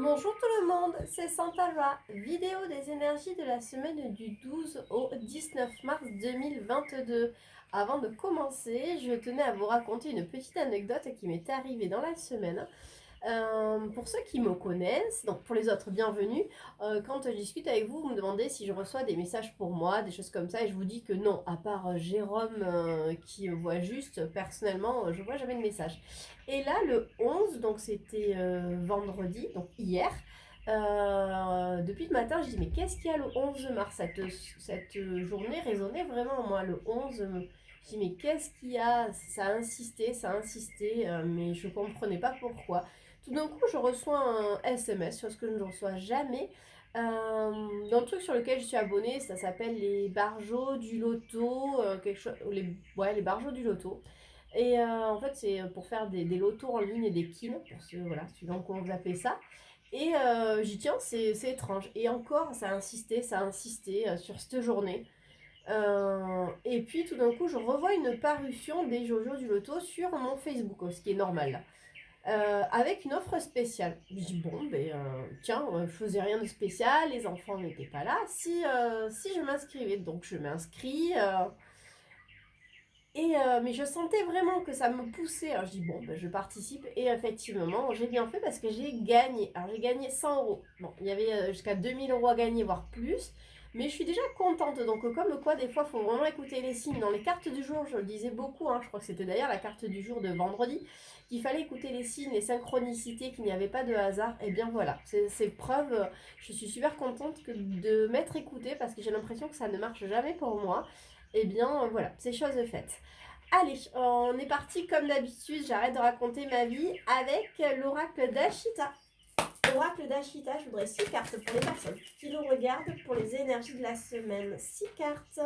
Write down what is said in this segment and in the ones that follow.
Bonjour tout le monde, c'est Santara, vidéo des énergies de la semaine du 12 au 19 mars 2022. Avant de commencer, je tenais à vous raconter une petite anecdote qui m'est arrivée dans la semaine. Pour ceux qui me connaissent, donc pour les autres, bienvenue. Quand je discute avec vous, vous me demandez si je reçois des messages pour moi, des choses comme ça, et je vous dis que non, à part Jérôme qui voit juste, personnellement, je vois jamais de messages. Et là, le 11, donc c'était vendredi, donc hier, depuis le matin, je dis mais qu'est-ce qu'il y a le 11 mars? Cette journée résonnait vraiment en moi, le 11. Je dis mais qu'est-ce qu'il y a? Ça a insisté, mais je comprenais pas pourquoi. Tout d'un coup, je reçois un SMS, chose que je ne reçois jamais, d'un truc sur lequel je suis abonnée. Ça s'appelle les barjots du loto, quelque chose, ouais, les barjots du loto. Et en fait, c'est pour faire des lotos en ligne et des kines, pour ceux, voilà, suivant comment vous appelez ça. Et j'y tiens, c'est étrange. Et encore, ça a insisté sur cette journée. Et puis tout d'un coup, je revois une parution des Jojo du loto sur mon Facebook, ce qui est normal là, avec une offre spéciale. Je dis bon, ben tiens, je faisais rien de spécial, les enfants n'étaient pas là. Si je m'inscrivais, donc je m'inscris. Mais je sentais vraiment que ça me poussait. Alors je dis bon, ben, je participe et effectivement, j'ai bien fait parce que j'ai gagné. Alors j'ai gagné 100 euros. Bon, il y avait jusqu'à 2 000 € à gagner, voire plus. Mais je suis déjà contente. Donc comme quoi, des fois, il faut vraiment écouter les signes. Dans les cartes du jour, je le disais beaucoup, hein, je crois que c'était d'ailleurs la carte du jour de vendredi, qu'il fallait écouter les signes, les synchronicités, qu'il n'y avait pas de hasard. Et bien voilà, c'est preuve. Je suis super contente de m'être écoutée parce que j'ai l'impression que ça ne marche jamais pour moi. Et bien voilà, c'est chose faite. Allez, on est parti comme d'habitude. J'arrête de raconter ma vie avec l'oracle d'Ashita. Oracle d'Ashita, je voudrais 6 cartes pour les personnes qui nous regardent pour les énergies de la semaine. 6 cartes.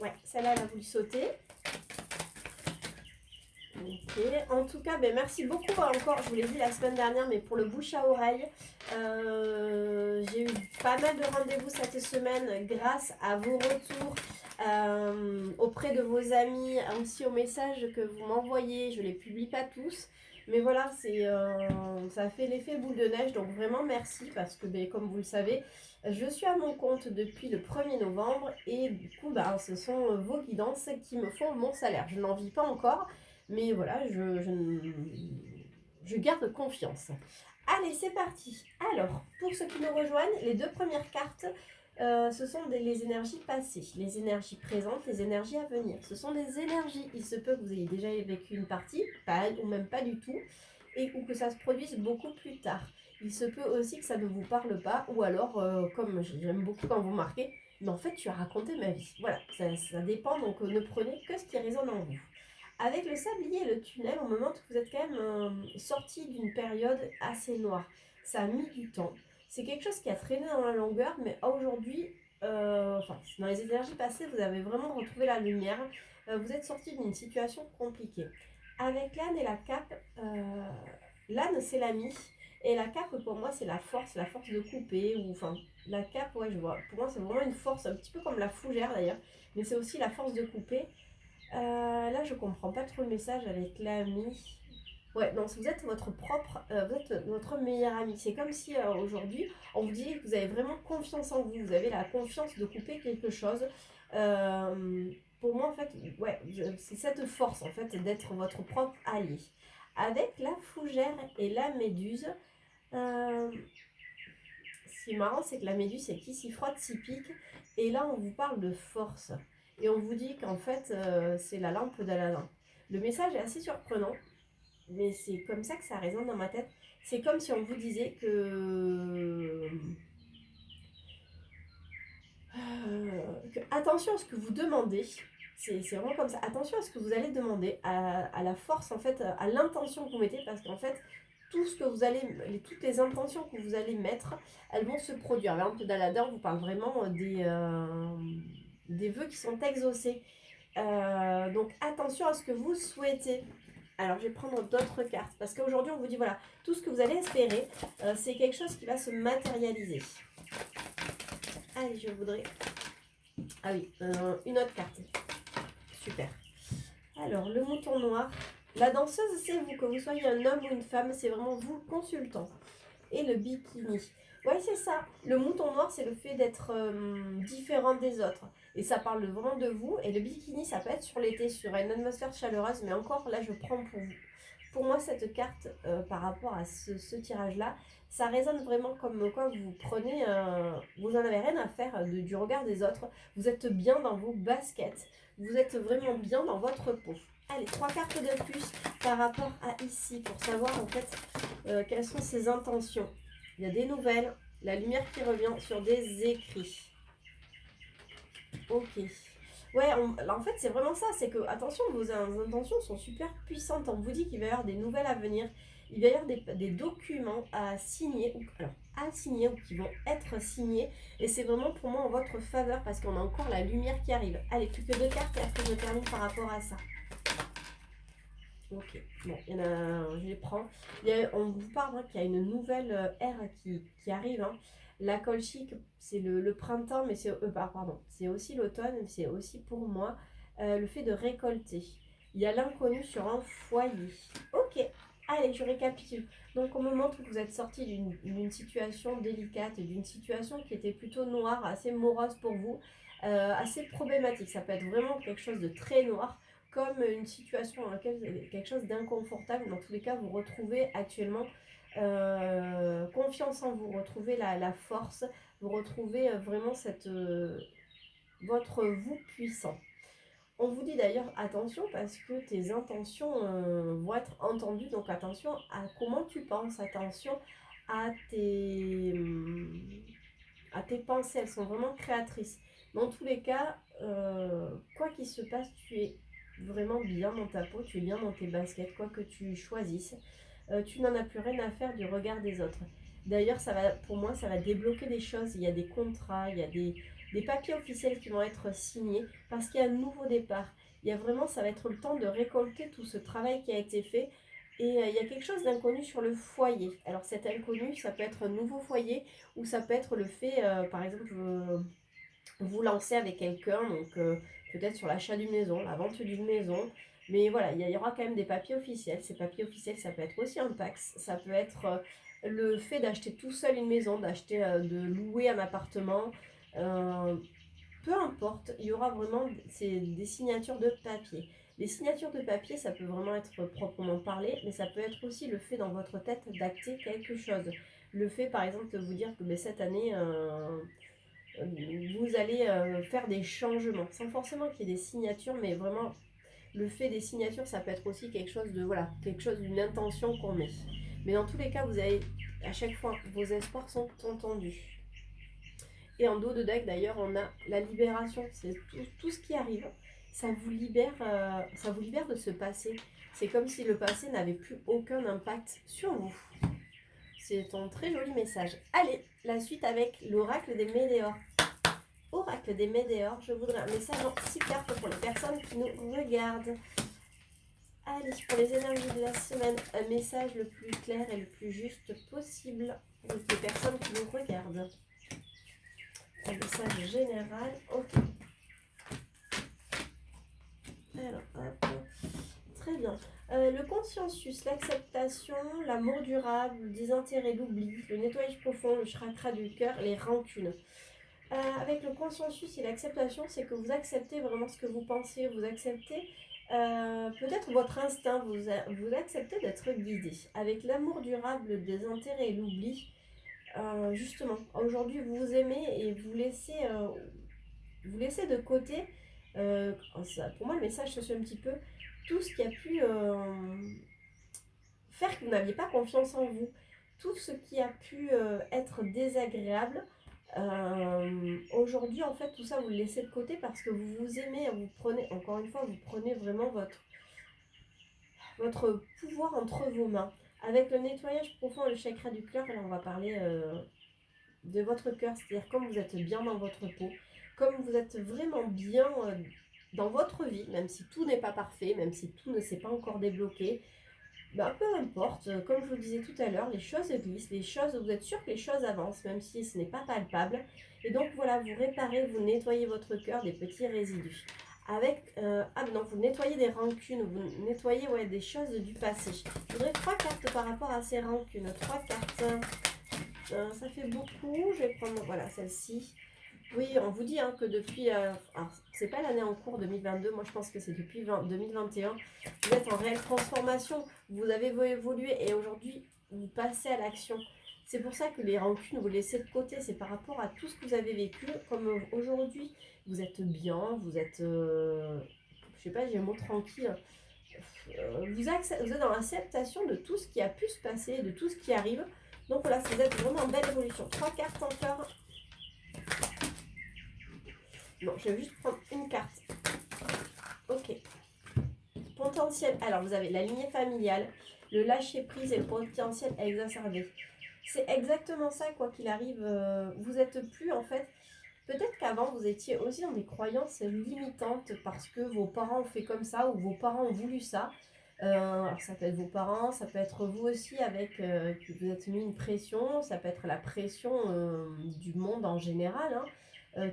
Ouais, celle-là, elle a voulu sauter. Ok, en tout cas, ben, merci beaucoup encore, je vous l'ai dit la semaine dernière, mais pour le bouche à oreille, j'ai eu pas mal de rendez-vous cette semaine grâce à vos retours auprès de vos amis, aussi aux messages que vous m'envoyez. Je ne les publie pas tous, mais voilà, ça fait l'effet boule de neige, donc vraiment merci parce que ben, comme vous le savez, je suis à mon compte depuis le 1er novembre et du coup, ben, ce sont vos guidances qui me font mon salaire. Je n'en vis pas encore. Mais voilà, je garde confiance. Allez, c'est parti. Alors, pour ceux qui nous rejoignent, les deux premières cartes, ce sont les énergies passées, les énergies présentes, les énergies à venir. Ce sont des énergies. Il se peut que vous ayez déjà vécu une partie, pas, ou même pas du tout, ou que ça se produise beaucoup plus tard. Il se peut aussi que ça ne vous parle pas, ou alors, comme j'aime beaucoup quand vous marquez, mais en fait, tu as raconté ma vie. Voilà, ça dépend, donc ne prenez que ce qui résonne en vous. Avec le sablier et le tunnel, on me montre que vous êtes quand même sorti d'une période assez noire. Ça a mis du temps. C'est quelque chose qui a traîné dans la longueur, mais aujourd'hui, enfin, dans les énergies passées, vous avez vraiment retrouvé la lumière. Vous êtes sorti d'une situation compliquée. Avec l'âne et la cape, l'âne c'est l'ami, et la cape pour moi c'est la force de couper, ou enfin, la cape, ouais, je vois. Pour moi, c'est vraiment une force, un petit peu comme la fougère d'ailleurs, mais c'est aussi la force de couper. Là, je comprends pas trop le message avec l'ami. Ouais, non, si vous êtes vous êtes votre meilleur ami. C'est comme si aujourd'hui, on vous dit que vous avez vraiment confiance en vous. Vous avez la confiance de couper quelque chose. Pour moi, en fait, ouais, c'est cette force, en fait, d'être votre propre allié. Avec la fougère et la méduse, euh, ce qui est marrant, c'est que la méduse, c'est qui s'y frotte, s'y pique. Et là, on vous parle de force. Et on vous dit qu'en fait, c'est la lampe d'Aladin. Le message est assez surprenant, mais c'est comme ça que ça résonne dans ma tête. C'est comme si on vous disait que attention à ce que vous demandez. C'est vraiment comme ça. Attention à ce que vous allez demander, à la force, en fait, à l'intention que vous mettez, parce qu'en fait, tout ce que vous allez, toutes les intentions que vous allez mettre, elles vont se produire. Par exemple, d'Aladin, on vous parle vraiment des vœux qui sont exaucés. Donc attention à ce que vous souhaitez. Alors je vais prendre d'autres cartes parce qu'aujourd'hui on vous dit voilà, tout ce que vous allez espérer, c'est quelque chose qui va se matérialiser. Allez, je voudrais... Ah oui, une autre carte. Super. Alors, le mouton noir. La danseuse, c'est vous, que vous soyez un homme ou une femme, c'est vraiment vous le consultant. et le bikini. Ouais, c'est ça. Le mouton noir, c'est le fait d'être différent des autres. Et ça parle vraiment de vous. Et le bikini, ça peut être sur l'été, sur une atmosphère chaleureuse. Mais encore, là, je prends pour vous. Pour moi, cette carte, par rapport à ce tirage-là, ça résonne vraiment comme quoi vous prenez, vous en avez rien à faire du regard des autres. Vous êtes bien dans vos baskets. Vous êtes vraiment bien dans votre peau. Allez, 3 cartes de plus par rapport à ici pour savoir en fait quelles sont ses intentions. Il y a des nouvelles, la lumière qui revient sur des écrits. Ok. Ouais, en fait, c'est vraiment ça. C'est que, attention, vos intentions sont super puissantes. On vous dit qu'il va y avoir des nouvelles à venir. Il va y avoir des documents à signer, ou qui vont être signés. Et c'est vraiment pour moi en votre faveur parce qu'on a encore la lumière qui arrive. Allez, plus que 2 cartes et après je termine par rapport à ça. Ok, bon, il y en a, je les prends. On vous parle qu'il y a une nouvelle ère qui arrive. Hein. La colchique, c'est le printemps, mais c'est pardon, c'est aussi l'automne, c'est aussi pour moi le fait de récolter. Il y a l'inconnu sur un foyer. Ok, allez, je récapitule. Donc on me montre que vous êtes sorti d'une situation délicate, d'une situation qui était plutôt noire, assez morose pour vous, assez problématique. Ça peut être vraiment quelque chose de très noir comme une situation dans laquelle vous avez quelque chose d'inconfortable. Dans tous les cas, vous retrouvez actuellement confiance en vous, retrouvez la force, vous retrouvez vraiment votre vous puissant. On vous dit d'ailleurs attention parce que tes intentions vont être entendues, donc attention à comment tu penses, attention à tes pensées, elles sont vraiment créatrices. Dans tous les cas, quoi qu'il se passe, tu es vraiment bien dans ta peau, tu es bien dans tes baskets, quoi que tu choisisses. Tu n'en as plus rien à faire du regard des autres. D'ailleurs, pour moi, ça va débloquer des choses. Il y a des contrats, il y a des papiers officiels qui vont être signés parce qu'il y a un nouveau départ. Il y a vraiment, ça va être le temps de récolter tout ce travail qui a été fait. Et il y a quelque chose d'inconnu sur le foyer. Alors cet inconnu, ça peut être un nouveau foyer ou ça peut être le fait, par exemple, vous lancer avec quelqu'un, donc peut-être sur l'achat d'une maison, la vente d'une maison. Mais voilà, il y aura quand même des papiers officiels. Ces papiers officiels, ça peut être aussi un Pacs, ça peut être le fait d'acheter tout seul une maison, de louer un appartement. Peu importe, il y aura vraiment des signatures de papier. Les signatures de papier, ça peut vraiment être proprement parlé, mais ça peut être aussi le fait dans votre tête d'acter quelque chose. Le fait, par exemple, de vous dire que cette année, vous allez faire des changements, sans forcément qu'il y ait des signatures, mais vraiment, le fait des signatures, ça peut être aussi quelque chose d'une intention qu'on met. Mais dans tous les cas, vous avez, à chaque fois, vos espoirs sont entendus. Et en dos de deck, d'ailleurs, on a la libération. C'est tout ce qui arrive. Ça vous libère de ce passé. C'est comme si le passé n'avait plus aucun impact sur vous. C'est un très joli message. Allez, la suite avec l'oracle des Médéors. Oracle des Médéors, je voudrais un message en 6 cartes pour les personnes qui nous regardent. Allez, pour les énergies de la semaine, un message le plus clair et le plus juste possible pour les personnes qui nous regardent. Un message général, ok. Alors, hop. Très bien. Le consensus, l'acceptation, l'amour durable, le désintérêt, l'oubli, le nettoyage profond, le chakra du cœur, les rancunes. Avec le consensus et l'acceptation, c'est que vous acceptez vraiment ce que vous pensez, vous acceptez peut-être votre instinct, vous acceptez d'être guidé. Avec l'amour durable, le désintérêt et l'oubli, justement, aujourd'hui vous vous aimez et vous laissez de côté, pour moi le message c'est un petit peu tout ce qui a pu faire que vous n'aviez pas confiance en vous, tout ce qui a pu être désagréable. Aujourd'hui en fait tout ça vous le laissez de côté parce que vous vous aimez, vous prenez vraiment votre pouvoir entre vos mains. Avec le nettoyage profond et le chakra du cœur, là on va parler de votre cœur, c'est-à-dire comme vous êtes bien dans votre peau, comme vous êtes vraiment bien dans votre vie, même si tout n'est pas parfait, même si tout ne s'est pas encore débloqué, peu importe, comme je vous le disais tout à l'heure, les choses glissent, vous êtes sûr que les choses avancent, même si ce n'est pas palpable. Et donc voilà, vous réparez, vous nettoyez votre cœur des petits résidus. Vous nettoyez des rancunes, vous nettoyez des choses du passé. Je voudrais 3 cartes par rapport à ces rancunes. 3 cartes Ça fait beaucoup. Je vais prendre, voilà, celle-ci. Oui, on vous dit hein, que depuis, alors c'est pas l'année en cours 2022, moi je pense que c'est depuis 2021, vous êtes en réelle transformation, vous avez évolué et aujourd'hui vous passez à l'action. C'est pour ça que les rancunes vous laissez de côté, c'est par rapport à tout ce que vous avez vécu, comme aujourd'hui vous êtes bien, vous êtes, je sais pas, j'ai un mot tranquille, vous êtes dans l'acceptation de tout ce qui a pu se passer, de tout ce qui arrive. Donc voilà, vous êtes vraiment en belle évolution. 3 cartes encore. Non, je vais juste prendre une carte. Ok. Potentiel. Alors, vous avez la lignée familiale, le lâcher prise et le potentiel exacerbé. C'est exactement ça, quoi qu'il arrive. Vous êtes plus, en fait. Peut-être qu'avant, vous étiez aussi dans des croyances limitantes parce que vos parents ont fait comme ça ou vos parents ont voulu ça. Alors, ça peut être vos parents, ça peut être vous aussi avec que vous êtes mis une pression, ça peut être la pression du monde en général. Hein.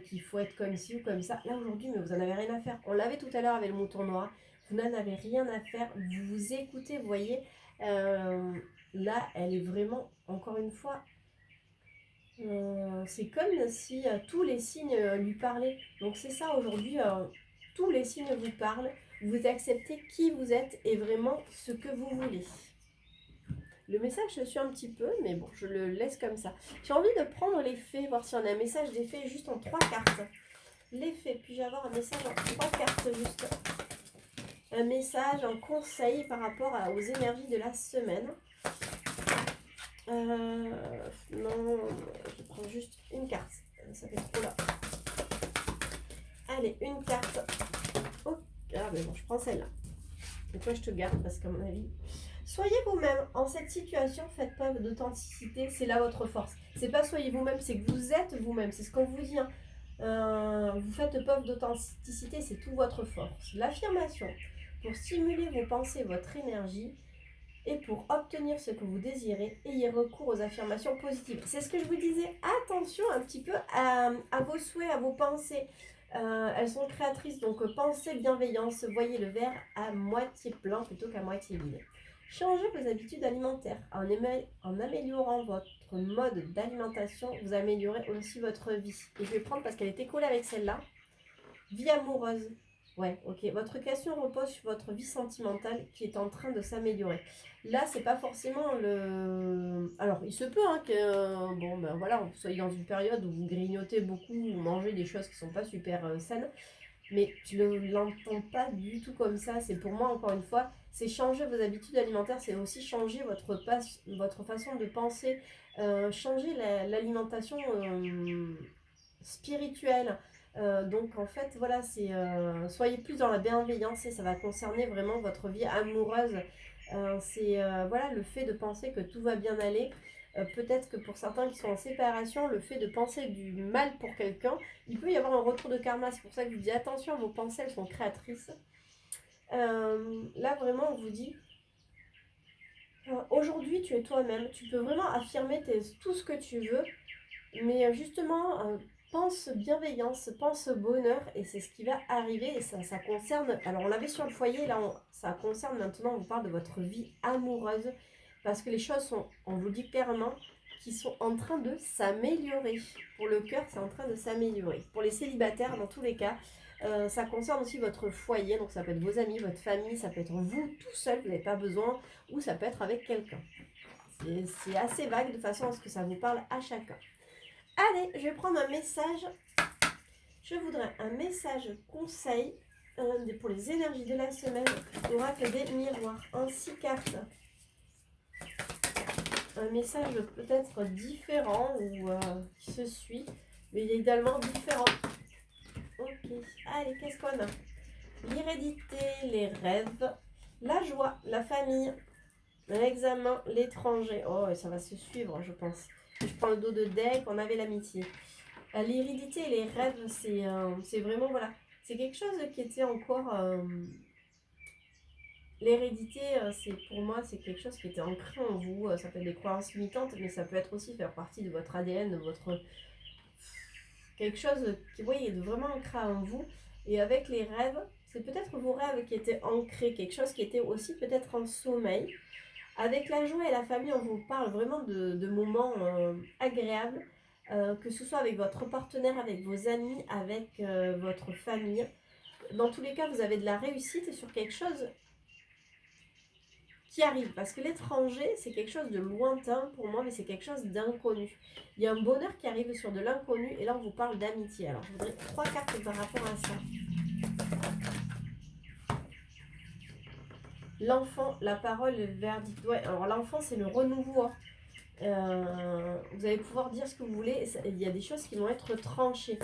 Qu'il faut être comme ci ou comme ça. Là aujourd'hui, mais vous en avez rien à faire. On l'avait tout à l'heure avec le mouton noir. Vous n'en avez rien à faire. Vous vous écoutez, vous voyez. Là, elle est vraiment, encore une fois, c'est comme si tous les signes lui parlaient. Donc c'est ça aujourd'hui, tous les signes vous parlent. Vous acceptez qui vous êtes et vraiment ce que vous voulez. Le message se suit un petit peu, mais bon, je le laisse comme ça. J'ai envie de prendre les faits, voir si on a un message des faits juste en 3 cartes. Les faits, puis-je avoir un message en 3 cartes juste. Un message, un conseil par rapport aux énergies de la semaine. Non, je prends juste une carte. Ça fait trop là. Allez, une carte. Oh, ah, mais bon, je prends celle-là. Et toi, je te garde parce qu'à mon avis... Soyez vous-même. En cette situation, faites preuve d'authenticité. C'est là votre force. C'est pas soyez vous-même, c'est que vous êtes vous-même. C'est ce qu'on vous dit. Hein. Vous faites preuve d'authenticité, c'est tout votre force. L'affirmation. Pour stimuler vos pensées, votre énergie, et pour obtenir ce que vous désirez, ayez recours aux affirmations positives. C'est ce que je vous disais. Attention un petit peu à vos souhaits, à vos pensées. Elles sont créatrices, donc pensez bienveillance. Voyez le verre à moitié plein plutôt qu'à moitié vide. Changez vos habitudes alimentaires. En améliorant votre mode d'alimentation, vous améliorez aussi votre vie. Et je vais prendre parce qu'elle était collée avec celle-là. Vie amoureuse. Ouais, ok. Votre question repose sur votre vie sentimentale qui est en train de s'améliorer. Là, c'est pas forcément le... Alors, il se peut hein, que, bon, ben voilà, vous soyez dans une période où vous grignotez beaucoup, vous mangez des choses qui sont pas super saines. Mais je ne l'entends pas du tout comme ça. C'est pour moi, encore une fois, c'est changer vos habitudes alimentaires, c'est aussi changer votre façon de penser, changer l'alimentation spirituelle. Donc en fait, voilà, c'est soyez plus dans la bienveillance et ça va concerner vraiment votre vie amoureuse. C'est voilà, le fait de penser que tout va bien aller. Peut-être que pour certains qui sont en séparation, le fait de penser du mal pour quelqu'un, il peut y avoir un retour de karma. C'est pour ça que je vous dis attention, vos pensées, elles sont créatrices. Là, vraiment, on vous dit, aujourd'hui, tu es toi-même. Tu peux vraiment affirmer tout ce que tu veux. Mais justement, pense bienveillance, pense bonheur. Et c'est ce qui va arriver. Et ça concerne... Alors, on l'avait sur le foyer. Là, ça concerne maintenant, on vous parle de votre vie amoureuse. Parce que les choses sont, on vous dit clairement, qui sont en train de s'améliorer. Pour le cœur, c'est en train de s'améliorer. Pour les célibataires, dans tous les cas, ça concerne aussi votre foyer. Donc ça peut être vos amis, votre famille, ça peut être vous tout seul, vous n'avez pas besoin, ou ça peut être avec quelqu'un. C'est assez vague de façon à ce que ça vous parle à chacun. Allez, je vais prendre un message. Je voudrais un message conseil pour les énergies de la semaine. Oracle des miroirs. En 6 cartes. Un message peut-être différent ou qui se suit, mais il est également différent. Ok, allez, qu'est-ce qu'on a? L'hérédité, les rêves, la joie, la famille, l'examen, l'étranger. Oh, ça va se suivre, je pense. Je prends le dos de deck, on avait l'amitié. L'hérédité et les rêves, c'est vraiment, voilà, c'est quelque chose qui était encore... L'hérédité, c'est pour moi, c'est quelque chose qui était ancré en vous. Ça peut être des croyances limitantes, mais ça peut être aussi faire partie de votre ADN, de votre quelque chose qui, oui, est vraiment ancré en vous. Et avec les rêves, c'est peut-être vos rêves qui étaient ancrés, quelque chose qui était aussi peut-être en sommeil. Avec la joie et la famille, on vous parle vraiment de moments agréables, que ce soit avec votre partenaire, avec vos amis, avec votre famille. Dans tous les cas, vous avez de la réussite sur quelque chose qui arrive. Parce que l'étranger, c'est quelque chose de lointain pour moi, mais c'est quelque chose d'inconnu. Il y a un bonheur qui arrive sur de l'inconnu, et là, on vous parle d'amitié. Alors, je voudrais 3 cartes par rapport à ça. L'enfant, la parole, le verdict. Ouais, alors l'enfant, c'est le renouveau. Hein. Vous allez pouvoir dire ce que vous voulez. Il y a des choses qui vont être tranchées.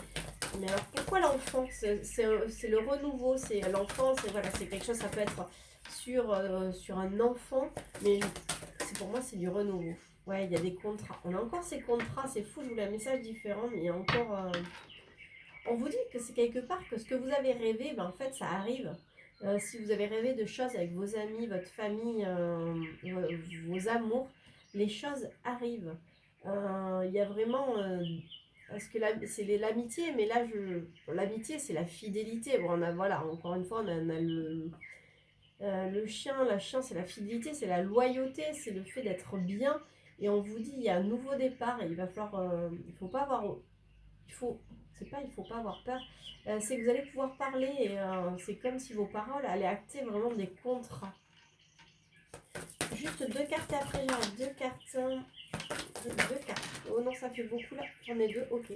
Mais alors, pourquoi l'enfant? C'est le renouveau. C'est l'enfant, voilà, c'est quelque chose, ça peut être sur un enfant. Mais pour moi, c'est du renouveau. Ouais, il y a des contrats. On a encore ces contrats, c'est fou, je voulais un message différent, mais il y a encore... On vous dit que c'est quelque part que ce que vous avez rêvé, ben, en fait, ça arrive. Si vous avez rêvé de choses avec vos amis, votre famille, vos amours, les choses arrivent. Il y a vraiment... parce que c'est l'amitié, mais là, l'amitié, c'est la fidélité. Bon, voilà, encore une fois, on a le chien, c'est la fidélité, c'est la loyauté, c'est le fait d'être bien. Et on vous dit, il y a un nouveau départ et il va falloir... il faut pas avoir... il faut pas avoir peur. C'est que vous allez pouvoir parler et c'est comme si vos paroles allaient acter vraiment des contrats. Juste 2 cartes et après j'ai 2 cartes. 2 cartes. Oh non, ça fait beaucoup là. J'en ai 2, ok.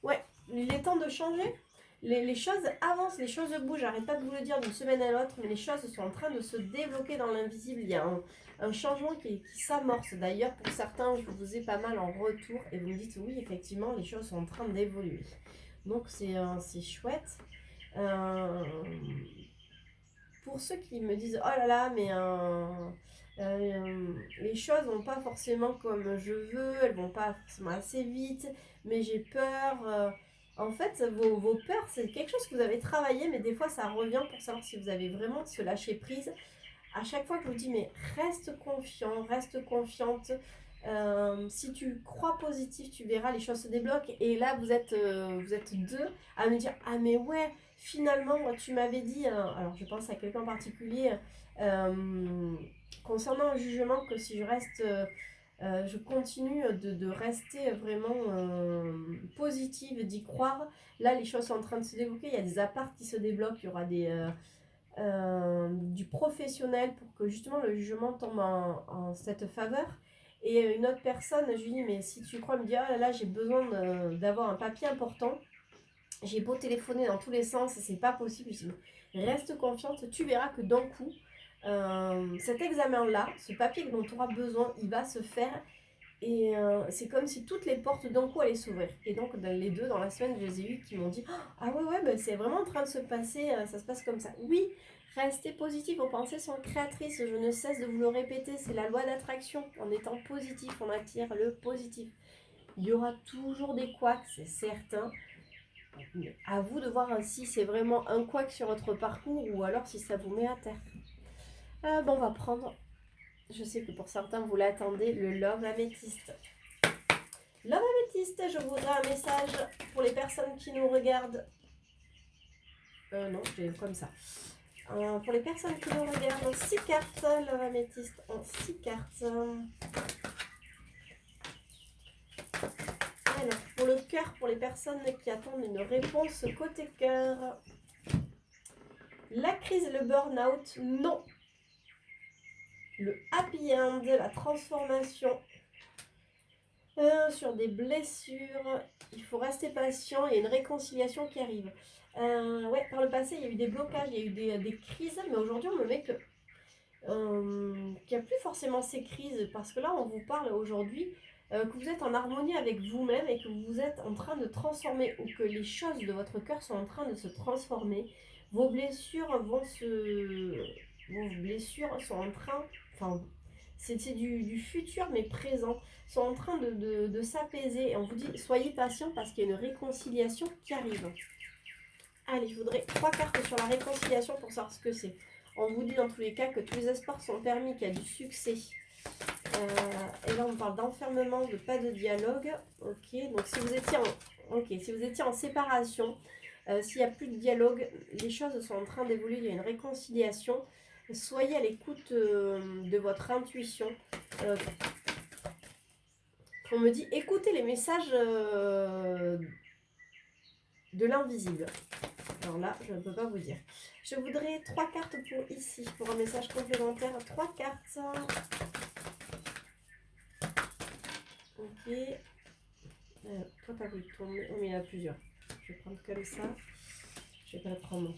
Ouais, il est temps de changer. Les choses avancent, les choses bougent. J'arrête pas de vous le dire d'une semaine à l'autre, mais les choses sont en train de se débloquer dans l'invisible. Il y a un changement qui s'amorce. D'ailleurs, pour certains, je vous ai pas mal en retour et vous me dites oui, effectivement, les choses sont en train d'évoluer. Donc c'est chouette. Pour ceux qui me disent oh là là, mais les choses vont pas forcément comme je veux, elles vont pas forcément assez vite, mais j'ai peur. En fait, vos peurs, c'est quelque chose que vous avez travaillé, mais des fois ça revient pour savoir si vous avez vraiment ce lâcher prise. À chaque fois que je vous dis, mais reste confiant, reste confiante. Si tu crois positif, tu verras, les choses se débloquent. Et là, vous êtes 2 à me dire, ah mais ouais, finalement, tu m'avais dit, alors je pense à quelqu'un en particulier, concernant un jugement, que si je reste, je continue de rester vraiment positive, d'y croire. Là, les choses sont en train de se débloquer, il y a des apparts qui se débloquent, il y aura du professionnel pour que justement le jugement tombe en cette faveur. Et une autre personne, je lui dis, mais si tu crois, me dit, ah là là, j'ai besoin d'avoir un papier important. J'ai beau téléphoner dans tous les sens, c'est pas possible. Je dis, reste confiante, tu verras que d'un coup, cet examen-là, ce papier dont tu auras besoin, il va se faire. Et c'est comme si toutes les portes d'un coup allaient s'ouvrir. Et donc, les 2, dans la semaine, je les ai eus qui m'ont dit, ah ouais, bah, c'est vraiment en train de se passer, ça se passe comme ça. Oui, restez positif, vos pensées sont créatrices, je ne cesse de vous le répéter, c'est la loi d'attraction. En étant positif, on attire le positif. Il y aura toujours des couacs, c'est certain. À vous de voir si c'est vraiment un couac sur votre parcours ou alors si ça vous met à terre. Bon, on va prendre, je sais que pour certains vous l'attendez, le Love Améthyste. Love Améthyste, je voudrais un message pour les personnes qui nous regardent. Non, je vais comme ça. Pour les personnes qui nous regardent, 6 cartes. Love Améthyste en 6 cartes. Alors, pour le cœur, pour les personnes qui attendent une réponse côté cœur. La crise, le burn-out, non. Le happy end, la transformation. Sur des blessures, il faut rester patient, il y a une réconciliation qui arrive. Ouais, par le passé, il y a eu des blocages, il y a eu des crises, mais aujourd'hui, on me met qu'il n'y a plus forcément ces crises, parce que là, on vous parle aujourd'hui que vous êtes en harmonie avec vous-même et que vous êtes en train de transformer, ou que les choses de votre cœur sont en train de se transformer. Vos blessures sont en train... Enfin, c'est du futur, mais présent, sont en train de s'apaiser. Et on vous dit, soyez patient parce qu'il y a une réconciliation qui arrive. Allez, je voudrais 3 cartes sur la réconciliation pour savoir ce que c'est. On vous dit dans tous les cas que tous les espoirs sont permis, qu'il y a du succès. Et là, on parle d'enfermement, de pas de dialogue. Ok, donc si vous étiez en séparation, s'il n'y a plus de dialogue, les choses sont en train d'évoluer, il y a une réconciliation. Soyez à l'écoute de votre intuition. On me dit, écoutez les messages de l'invisible. Alors là, je ne peux pas vous dire. Je voudrais 3 cartes pour ici, pour un message complémentaire. 3 cartes. Ok. Toi, t'as voulu tourner. Oh, mais il y en a plusieurs. Je vais prendre comme ça. Je vais pas le prendre.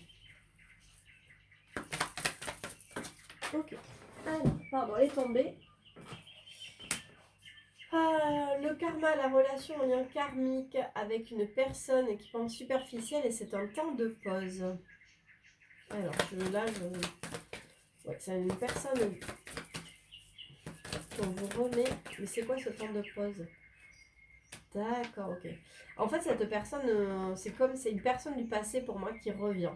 Ok. Alors, pardon, elle est tombée. Le karma, la relation en lien karmique avec une personne qui pense superficielle et c'est un temps de pause. Alors, ouais, c'est une personne qu'on vous remet. Mais c'est quoi ce temps de pause? D'accord, ok. En fait, cette personne, c'est comme c'est une personne du passé pour moi qui revient.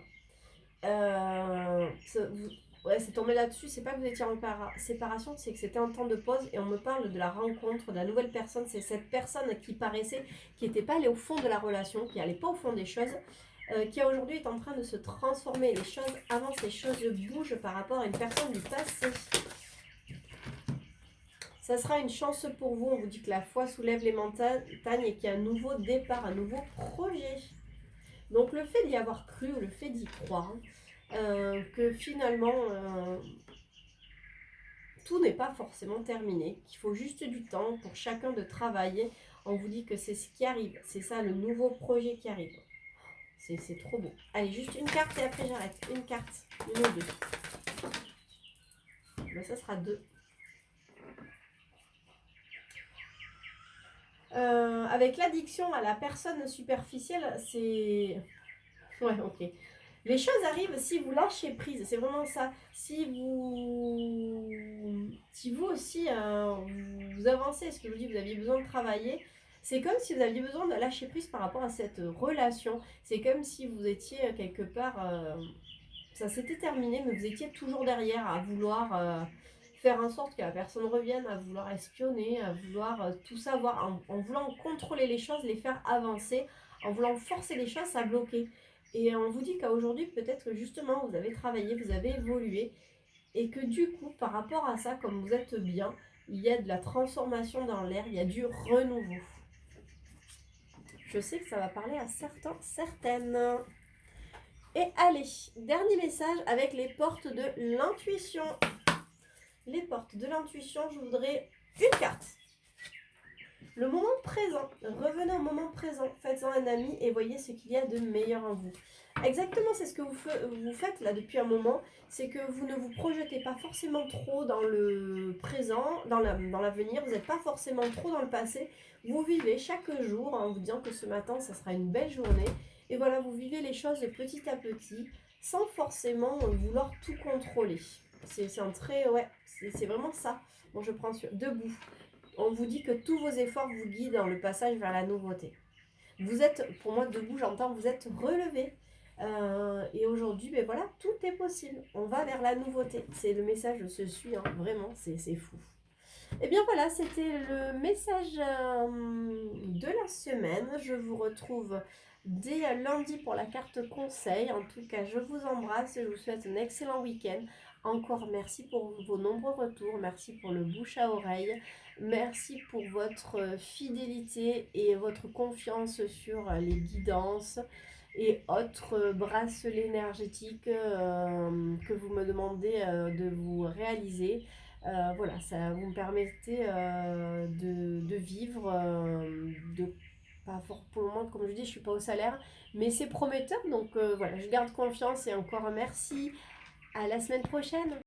Ouais, c'est tombé là-dessus. C'est pas que vous étiez en séparation, c'est que c'était un temps de pause et on me parle de la rencontre de la nouvelle personne. C'est cette personne qui paraissait, qui n'était pas allée au fond de la relation, qui n'allait pas au fond des choses, qui aujourd'hui est en train de se transformer. Les choses avancent, les choses bougent par rapport à une personne du passé. Ça sera une chance pour vous. On vous dit que la foi soulève les montagnes et qu'il y a un nouveau départ, un nouveau projet. Donc le fait d'y avoir cru ou le fait d'y croire, que finalement tout n'est pas forcément terminé, qu'il faut juste du temps pour chacun de travailler. On vous dit que c'est ce qui arrive, c'est ça le nouveau projet qui arrive. C'est trop beau. Allez, juste une carte et après j'arrête. Une carte, une ou deux. Ben, ça sera deux. Avec l'addiction à la personne superficielle, c'est... Ouais, ok. Les choses arrivent si vous lâchez prise, c'est vraiment ça. Si vous aussi, vous avancez, ce que je vous dis, vous aviez besoin de travailler, c'est comme si vous aviez besoin de lâcher prise par rapport à cette relation. C'est comme si vous étiez quelque part, ça s'était terminé, mais vous étiez toujours derrière à vouloir faire en sorte que la personne revienne, à vouloir espionner, à vouloir tout savoir, en voulant contrôler les choses, les faire avancer, en voulant forcer les choses, ça bloquait. Et on vous dit qu'aujourd'hui, peut-être que justement, vous avez travaillé, vous avez évolué, et que du coup, par rapport à ça, comme vous êtes bien, il y a de la transformation dans l'air, il y a du renouveau. Je sais que ça va parler à certains, certaines. Et allez, dernier message avec les portes de l'intuition. Les portes de l'intuition, je voudrais une carte. Le moment présent. Revenez au moment présent. Faites-en un ami et voyez ce qu'il y a de meilleur en vous. Exactement, c'est ce que vous faites là depuis un moment. C'est que vous ne vous projetez pas forcément trop dans le présent, dans l'avenir. Vous n'êtes pas forcément trop dans le passé. Vous vivez chaque jour en vous disant que ce matin, ça sera une belle journée. Et voilà, vous vivez les choses petit à petit sans forcément vouloir tout contrôler. C'est un trait, ouais, c'est vraiment ça. Bon, je prends sur debout. On vous dit que tous vos efforts vous guident dans le passage vers la nouveauté. Vous êtes, pour moi, debout, j'entends, vous êtes relevé. Et aujourd'hui, ben voilà, tout est possible. On va vers la nouveauté. C'est le message se suit, hein, vraiment, c'est fou. Et bien voilà, c'était le message de la semaine. Je vous retrouve dès lundi pour la carte conseil. En tout cas, je vous embrasse. Je vous souhaite un excellent week-end. Encore merci pour vos nombreux retours. Merci pour le bouche à oreille. Merci pour votre fidélité et votre confiance sur les guidances et autres bracelets énergétiques que vous me demandez de vous réaliser. Voilà, ça vous me permettez de vivre, pas fort pour le moment, comme je dis, je suis pas au salaire, mais c'est prometteur, donc voilà, je garde confiance et encore merci. À la semaine prochaine.